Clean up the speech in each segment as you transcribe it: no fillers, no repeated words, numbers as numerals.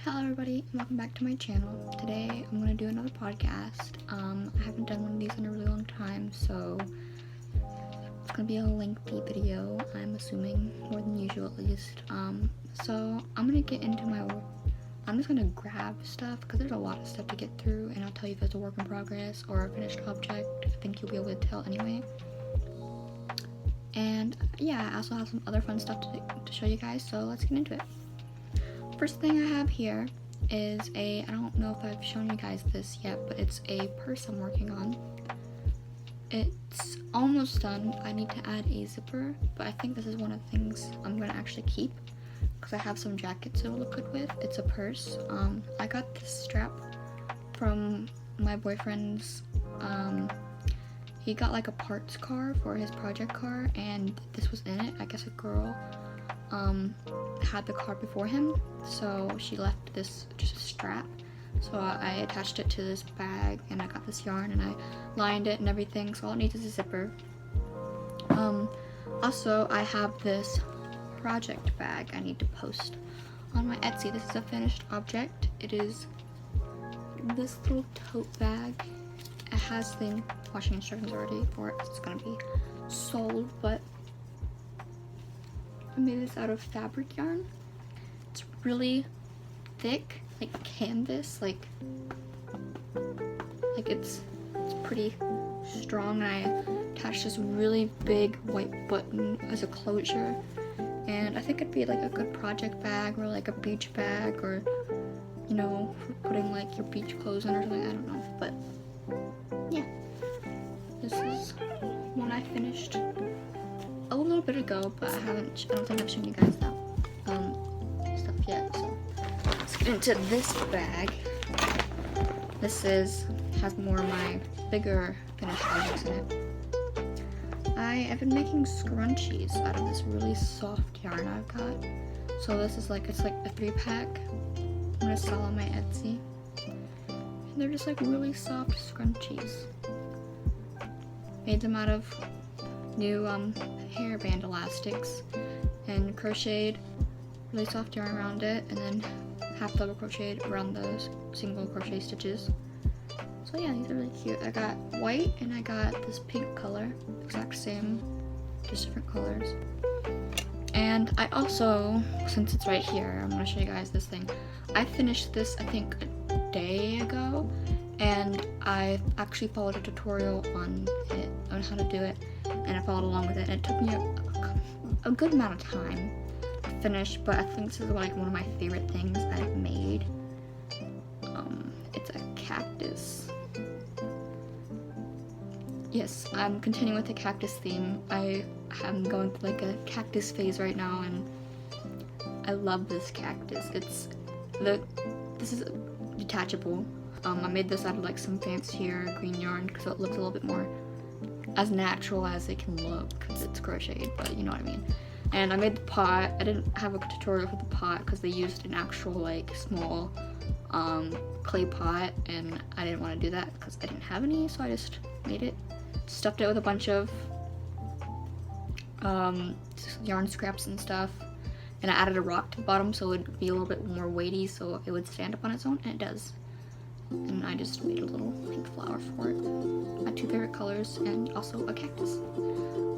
Hello everybody and welcome back to my channel. Today I'm going to do another podcast. I haven't done one of these in a really long time, so it's going to be a lengthy video, I'm assuming, more than usual at least. So I'm going to get into I'm just going to grab stuff because there's a lot of stuff to get through, and I'll tell you if it's a work in progress or a finished object. I think you'll be able to tell anyway. And yeah, I also have some other fun stuff to show you guys, so let's get into it. First thing I have here is I don't know if I've shown you guys this yet, but it's a purse I'm working on. It's almost done. I need to add a zipper, but I think this is one of the things I'm going to actually keep because I have some jackets it'll look good with. It's a purse. I got this strap from my boyfriend's, he got like a parts car for his project car, and this was in it. I guess a girl had the car before him, so she left this just a strap, so I attached it to this bag, and I got this yarn and I lined it and everything, so all it needs is a zipper. Also I have this project bag I need to post on my Etsy. This is a finished object. It is this little tote bag. It has the washing instructions already for it. It's gonna be sold, but I made this out of fabric yarn. It's really thick, like canvas, like it's pretty strong. And I attached this really big white button as a closure, and I think it'd be like a good project bag or like a beach bag, or you know, for putting like your beach clothes in or something. I don't know, but yeah, this is one I finished a little bit ago, but I don't think I've shown you guys that stuff yet. So let's get into this bag. This has more of my bigger finished projects in it. I have been making scrunchies out of this really soft yarn I've got. So this is it's like a 3-pack. I'm gonna sell on my Etsy. And they're just like really soft scrunchies. Made them out of new hairband elastics and crocheted really soft yarn around it, and then half double crocheted around those single crochet stitches. So yeah, these are really cute. I got white and I got this pink color, exact same, just different colors. And I also, since it's right here, I'm gonna show you guys this thing. I finished this I think a day ago, and I actually followed a tutorial on how to do it, and I followed along with it, and it took me a good amount of time to finish, but I think this is like one of my favorite things I've made. It's a cactus. Yes, I'm continuing with the cactus theme. I am going through like a cactus phase right now, and I love this cactus. This is detachable. I made this out of like some fancier green yarn because it looks a little bit more as natural as it can look because it's crocheted, but you know what I mean. And I made the pot. I didn't have a tutorial for the pot because they used an actual like small clay pot, and I didn't want to do that because I didn't have any, so I just made it. Stuffed it with a bunch of yarn scraps and stuff, and I added a rock to the bottom so it would be a little bit more weighty so it would stand up on its own, and it does. And I just made a little pink flower for it. My 2 favorite colors, and also a cactus.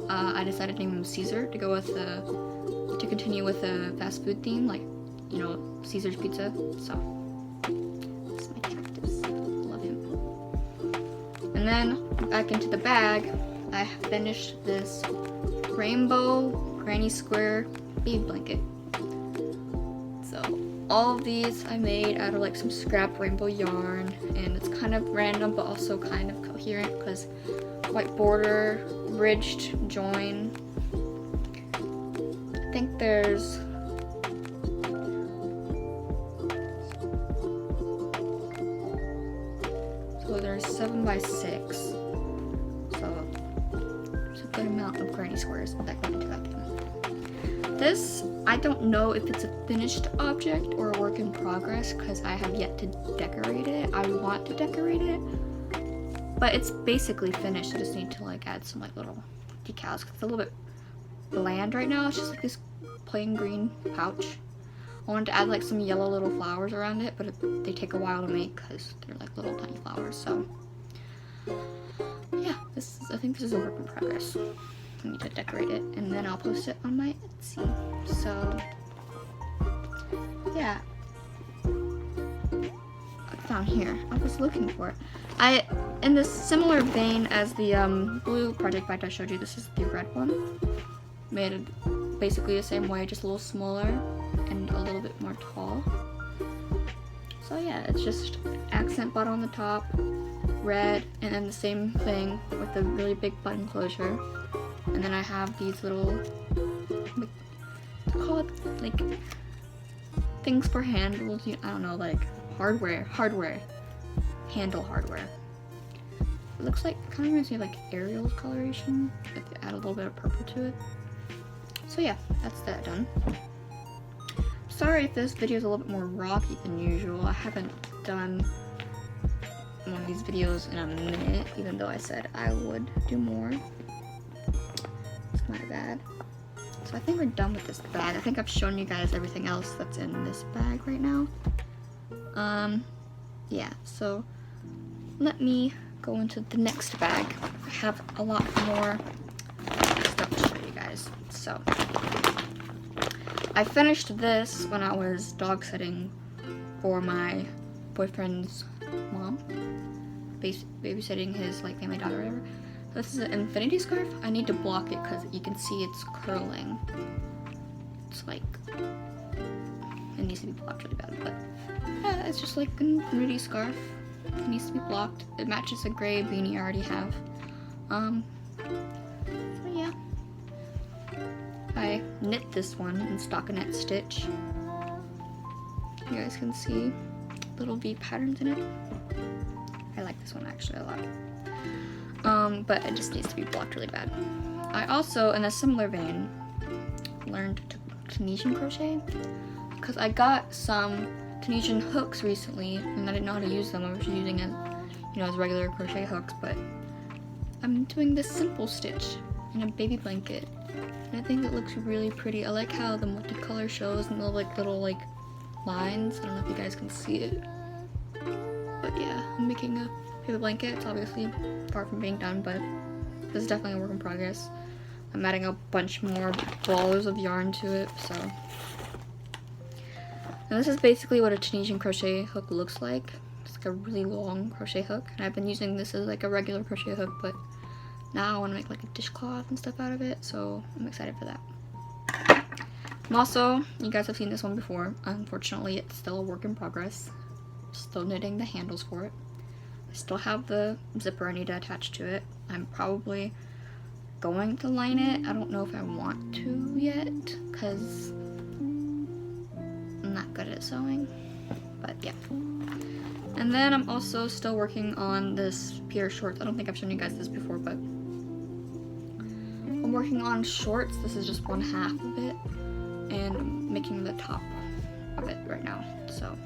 I decided to name him Caesar to go with to continue with the fast food theme, like, you know, Caesar's Pizza. So this is my cactus. Love him. And then back into the bag, I finished this rainbow granny square baby blanket. So all of these I made out of like some scrap rainbow yarn, and it's kind of random but also kind of coherent because white border, ridged join. I think there's there's 7 by 6, so there's a good amount of granny squares that go into that thing. This, I don't know if it's a finished object or a work in progress because I have yet to decorate it. I want to decorate it, but it's basically finished. I just need to like add some like little decals because it's a little bit bland right now. It's just like this plain green pouch. I wanted to add like some yellow little flowers around it, but they take a while to make because they're like little tiny flowers. So yeah, I think this is a work in progress. I need to decorate it and then I'll post it on my Etsy. So yeah, down here, I was looking for it. In this similar vein as the blue project bag I showed you, this is the red one. Made basically the same way, just a little smaller and a little bit more tall. So yeah, it's just accent button on the top, red, and then the same thing with the really big button closure. And then I have these little, call it like things for handles. I don't know, like hardware, handle hardware. It looks like, kind of reminds me of like Ariel's coloration, if you add a little bit of purple to it. So yeah, that's that done. Sorry if this video is a little bit more rocky than usual. I haven't done one of these videos in a minute, even though I said I would do more. It's my bad. So I think we're done with this bag. I think I've shown you guys everything else that's in this bag right now. Yeah, so let me go into the next bag. I have a lot more stuff to show you guys. So I finished this when I was dog sitting for my boyfriend's mom, babysitting his like family dog or whatever. This is an infinity scarf. I need to block it because you can see it's curling. It's like, it needs to be blocked really bad, but yeah, it's just like an infinity scarf. It needs to be blocked. It matches a gray beanie I already have. So yeah. I knit this one in stockinette stitch. You guys can see little V patterns in it. I like this one actually a lot. But it just needs to be blocked really bad. I also, in a similar vein, learned Tunisian crochet because I got some Tunisian hooks recently and I didn't know how to use them. I was using it, as regular crochet hooks, but I'm doing this simple stitch in a baby blanket. And I think it looks really pretty. I like how the multicolor shows and the little lines. I don't know if you guys can see it. But yeah, I'm making a paper blanket. It's obviously far from being done, but this is definitely a work in progress. I'm adding a bunch more balls of yarn to it, so. And this is basically what a Tunisian crochet hook looks like. It's like a really long crochet hook. And I've been using this as like a regular crochet hook, but now I want to make like a dishcloth and stuff out of it, so I'm excited for that. And also, you guys have seen this one before. Unfortunately, it's still a work in progress. Still knitting the handles for it. I still have the zipper I need to attach to it. I'm probably going to line it. I don't know if I want to yet, because I'm not good at sewing, but yeah. And then I'm also still working on this Pierre shorts. I don't think I've shown you guys this before, but I'm working on shorts. This is just one half of it, and I'm making the top of it right now, so.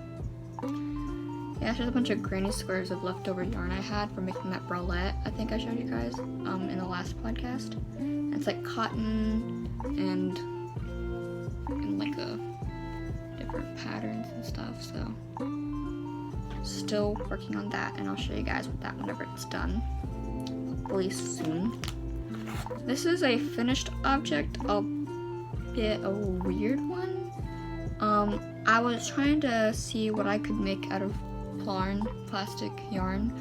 Yeah, there's a bunch of granny squares of leftover yarn I had for making that bralette I think I showed you guys in the last podcast. And it's like cotton and like a different patterns and stuff, so still working on that, and I'll show you guys with that whenever it's done, hopefully soon. This is a finished object, albeit a weird one. I was trying to see what I could make out of plastic yarn,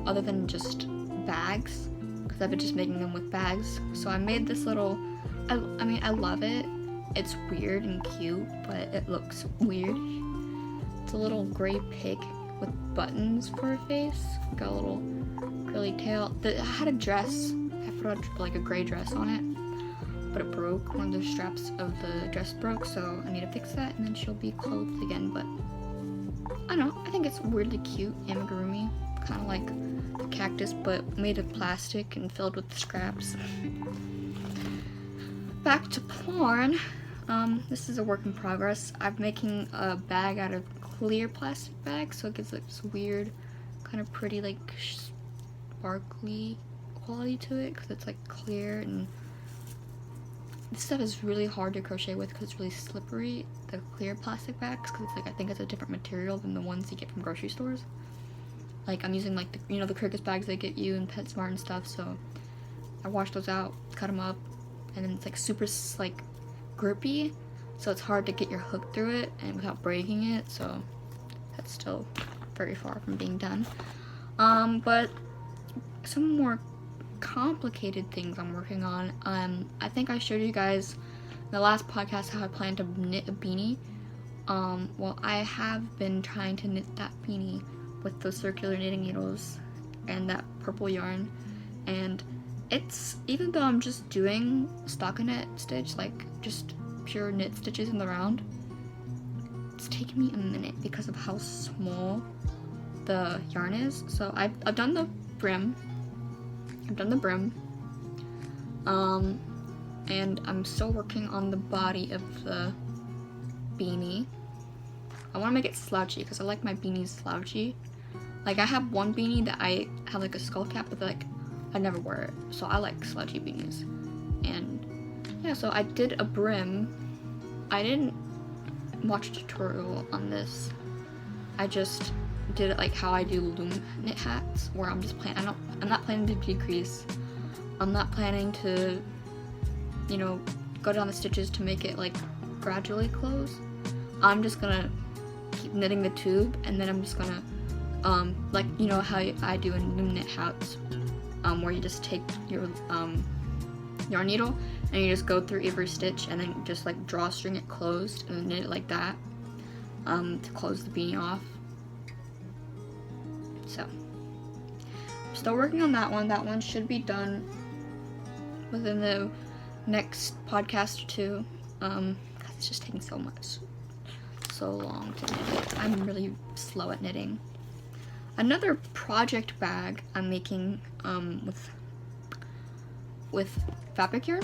other than just bags, because I've been just making them with bags. So I made this little, I mean, I love it. It's weird and cute, but it looks weird. It's a little gray pig with buttons for a face. Got a little curly tail. I had a dress. I put like a gray dress on it, but it broke. One of the straps of the dress broke, so I need to fix that, and then she'll be clothed again. But I don't know, I think it's weirdly cute, amigurumi, kind of like a cactus, but made of plastic and filled with scraps. Back to porn. This is a work in progress. I'm making a bag out of clear plastic bag, so it gives like this weird, kind of pretty, like sparkly quality to it, because it's like clear and this stuff is really hard to crochet with because it's really slippery, the clear plastic bags, because it's like, I think it's a different material than the ones you get from grocery stores. Like, I'm using like the, you know, the Kirkus bags they get you in PetSmart and stuff, so I washed those out, cut them up, and then it's like super like grippy, so it's hard to get your hook through it and without breaking it, so that's still very far from being done. But some more complicated things I'm working on. I think I showed you guys in the last podcast how I plan to knit a beanie. Well, I have been trying to knit that beanie with those circular knitting needles and that purple yarn, and it's, even though I'm just doing stockinette stitch, like just pure knit stitches in the round, it's taken me a minute because of how small the yarn is. So I've done the brim. And I'm still working on the body of the beanie. I want to make it slouchy because I like my beanies slouchy. Like, I have one beanie that I have like a skull cap, but like I never wear it, so I like slouchy beanies. And yeah, so I did a brim. I didn't watch a tutorial on this. I just did it like how I do loom knit hats, where I'm just I'm not planning to decrease. I'm not planning to, you know, go down the stitches to make it like gradually close. I'm just gonna keep knitting the tube, and then I'm just gonna like, you know how I do in loom knit hats, where you just take your yarn needle and you just go through every stitch and then just like drawstring it closed and knit it like that, to close the beanie off. So I'm still working on that one. That one should be done within the next podcast or two, because it's just taking so long to knit. I'm really slow at knitting. Another project bag I'm making with fabric yarn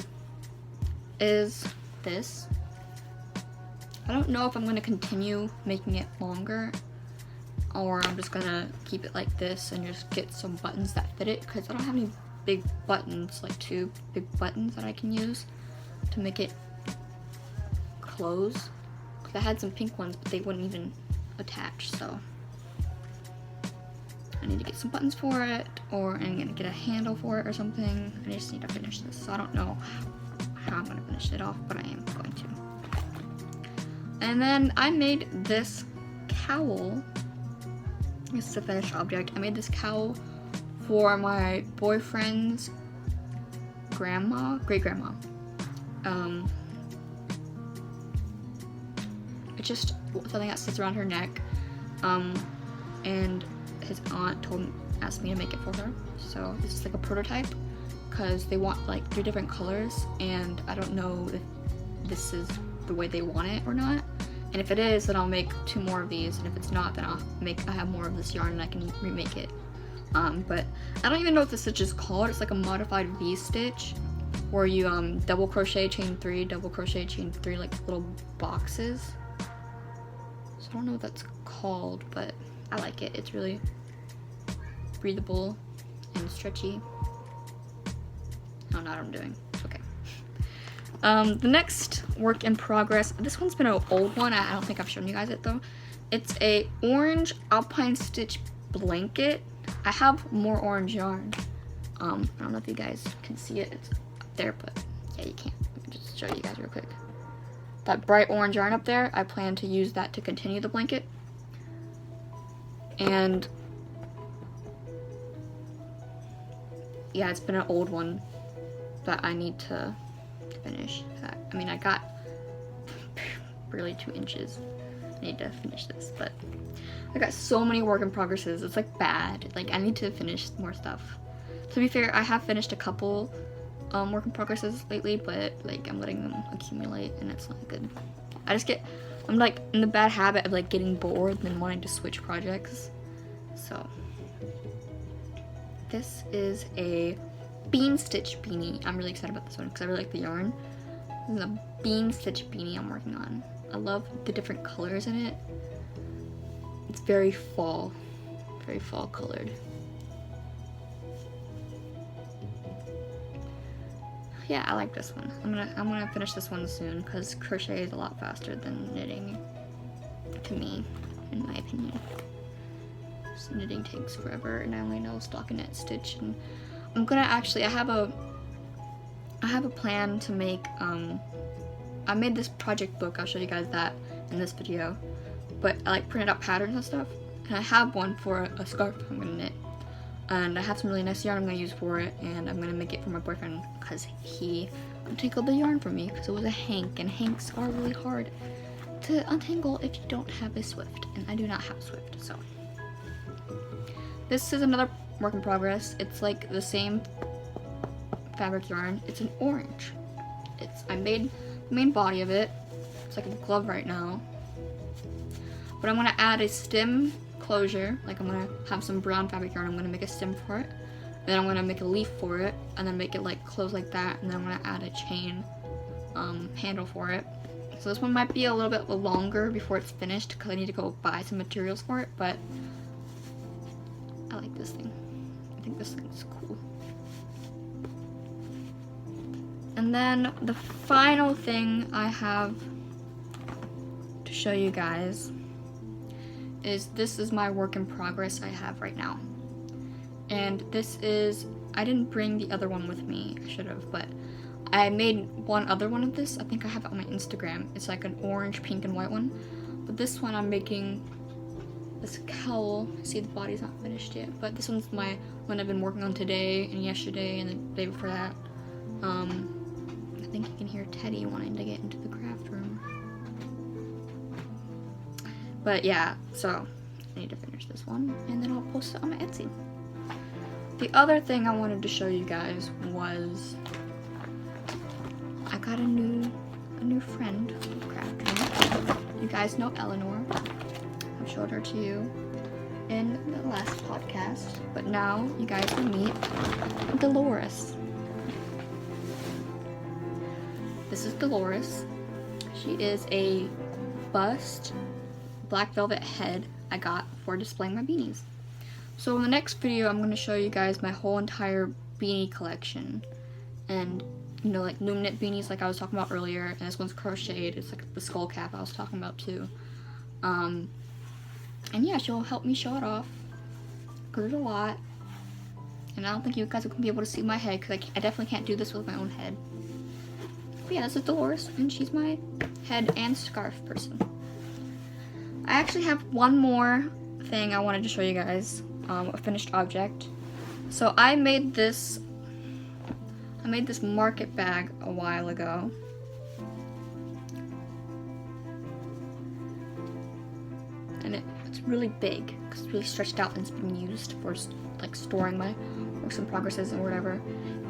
is this. I don't know if I'm going to continue making it longer, or I'm just going to keep it like this and just get some buttons that fit it, because I don't have any big buttons, like 2 big buttons that I can use to make it close. Because I had some pink ones, but they wouldn't even attach, so I need to get some buttons for it, or I'm gonna get a handle for it or something. I just need to finish this, so I don't know how I'm gonna finish it off, but I am going to. And then I made this cowl. This is a finished object. I made this cowl for my boyfriend's great grandma. It's just something that sits around her neck, and his aunt asked me to make it for her. So this is like a prototype, because they want like 3 different colors, and I don't know if this is the way they want it or not. And if it is, then I'll make 2 more of these, and if it's not, then I have more of this yarn and I can remake it. But I don't even know what the stitch is called. It's like a modified V-stitch, where you double crochet, chain 3, double crochet, chain 3, like little boxes. So I don't know what that's called, but I like it. It's really breathable and stretchy. I don't know what I'm doing. Okay. The next work in progress, this one's been an old one. I don't think I've shown you guys it though. It's a orange alpine stitch blanket. I have more orange yarn. I don't know if you guys can see it. It's up there, but yeah, you can't. Let me just show you guys real quick. That bright orange yarn up there, I plan to use that to continue the blanket. And yeah, it's been an old one that I need to finish. I mean, I got barely 2 inches. I need to finish this, but I got so many work in progresses. It's like bad. Like, I need to finish more stuff. To be fair, I have finished a couple work in progresses lately, but like I'm letting them accumulate and it's not good. I'm like in the bad habit of like getting bored and then wanting to switch projects. So this is a bean stitch beanie. I'm really excited about this one because I really like the yarn. This is a bean stitch beanie I'm working on. I love the different colors in it. It's very fall colored. yeah, I like this one. I'm gonna finish this one soon because crochet is a lot faster than knitting, to me, in my opinion. So knitting takes forever, and I only know stockinette stitch. And I'm gonna actually, I have a plan to make. I made this project book. I'll show you guys that in this video. But I like printed out patterns and stuff, and I have one for a scarf I'm gonna knit. And I have some really nice yarn I'm gonna use for it, and I'm gonna make it for my boyfriend because he untangled the yarn for me because it was a hank, and hanks are really hard to untangle if you don't have a Swift, and I do not have Swift. So this is another work in progress. It's like the same fabric yarn. It's an orange. I made the main body of it. It's like a glove right now. But I'm gonna add a stem closure. Like I'm gonna have some brown fabric yarn. I'm gonna make a stem for it. And then I'm gonna make a leaf for it, and then make it like close like that. And then I'm gonna add a chain handle for it. So this one might be a little bit longer before it's finished because I need to go buy some materials for it. But I like this thing. I think this thing's cool. And then the final thing I have to show you guys is this is my work in progress I have right now. And this is, I didn't bring the other one with me, I should have, but I made one other one of this. I think I have it on my Instagram. It's like an orange, pink, and white one. But this one I'm making this cowl. See, the body's not finished yet, but this one's my one I've been working on today and yesterday and the day before that. I think you can hear Teddy wanting to get into the craft room. But yeah, so I need to finish this one and then I'll post it on my Etsy. The other thing I wanted to show you guys was I got a new friend of craft room. You guys know Eleanor. I've showed her to you in the last podcast, but now you guys will meet Dolores. This is Dolores. She is a bust black velvet head I got for displaying my beanies. So in the next video, I'm going to show you guys my whole entire beanie collection. And, you know, like loom knit beanies like I was talking about earlier. And this one's crocheted. It's like the skull cap I was talking about too. And yeah, she'll help me show it off. Because there's a lot. And I don't think you guys are going to be able to see my head because I definitely can't do this with my own head. But yeah, this is Dolores, and she's my head and scarf person. I actually have one more thing I wanted to show you guys, a finished object. So I made this market bag a while ago. And it's really big, because it's really stretched out and it's been used for like storing my works in progresses and whatever.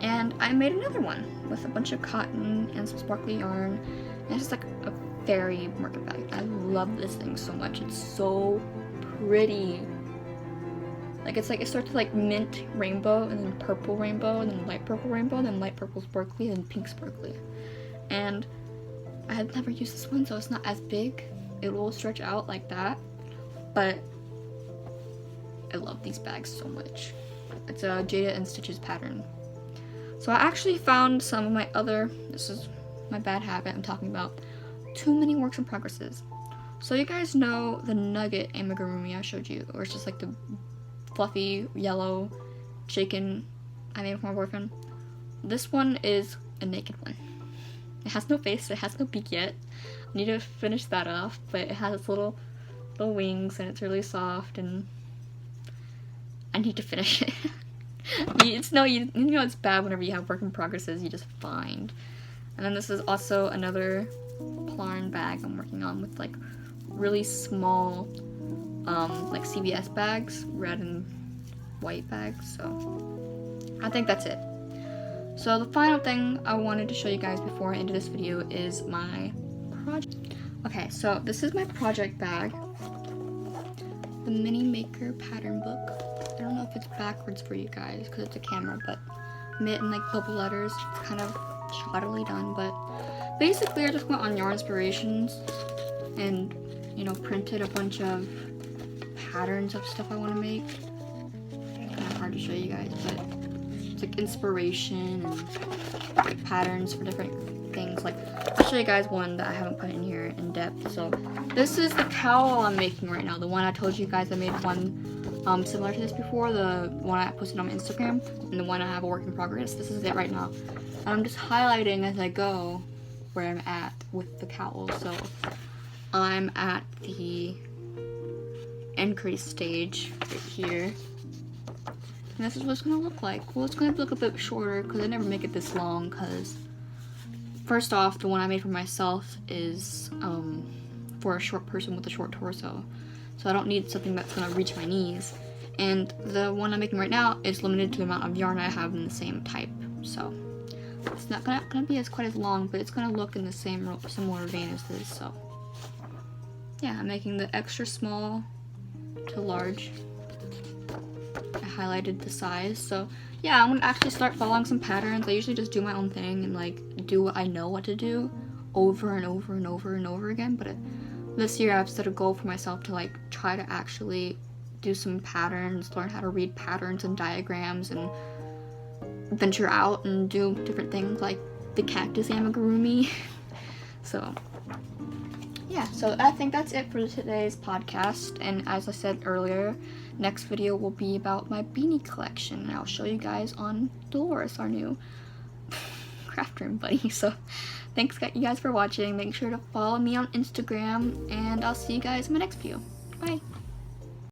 And I made another one with a bunch of cotton and some sparkly yarn. And it's just like a fairy market bag. I love this thing so much. It's so pretty. Like it starts with like mint rainbow and then purple rainbow and then light purple rainbow and then light purple sparkly and then pink sparkly. And I have never used this one, so it's not as big. It will stretch out like that. But I love these bags so much. It's a Jada and Stitches pattern. So I actually found some of my other, this is my bad habit I'm talking about, too many works in progresses. So you guys know the nugget amigurumi I showed you, or it's just like the fluffy yellow chicken I made for my boyfriend. This one is a naked one. It has no face, it has no beak yet. I need to finish that off, but it has little wings and it's really soft and I need to finish it. You know it's bad whenever you have work in progresses you just find. And then this is also another Plarn bag I'm working on with like really small like CVS bags, red and white bags. So I think that's it. So the final thing I wanted to show you guys before I end this video is my project. Okay, so this is my project bag. The Mini Maker pattern book. I don't know if it's backwards for you guys because it's a camera, but I made it in like bubble letters. It's kind of shoddily done, but basically I just went on Yarn Inspirations and, you know, printed a bunch of patterns of stuff I want to make. It's kind of hard to show you guys, but it's like inspiration and patterns for different things. Like, I'll show you guys one that I haven't put in here in depth. So this is the cowl I'm making right now. The one I told you guys I made one similar to this before, the one I posted on my Instagram, and the one I have a work in progress. This is it right now. I'm just highlighting as I go where I'm at with the cowl. So I'm at the increase stage right here. And this is what it's gonna look like. Well, it's gonna look a bit shorter because I never make it this long, because first off, the one I made for myself is for a short person with a short torso. So I don't need something that's gonna reach my knees. And the one I'm making right now is limited to the amount of yarn I have in the same type. So it's not gonna be quite as long, but it's gonna look in the same similar vein as this. So yeah, I'm making the extra small to large. I highlighted the size. So yeah, I'm gonna actually start following some patterns. I usually just do my own thing and like do what I know what to do over and over and over and over again. But this year I've set a goal for myself to like try to actually do some patterns, learn how to read patterns and diagrams, and venture out and do different things like the cactus amigurumi. So yeah, so I think that's it for today's podcast. And as I said earlier, next video will be about my beanie collection, and I'll show you guys on Dolores, our new craft room buddy. So thanks you guys for watching. Make sure to follow me on Instagram, and I'll see you guys in my next video. Bye.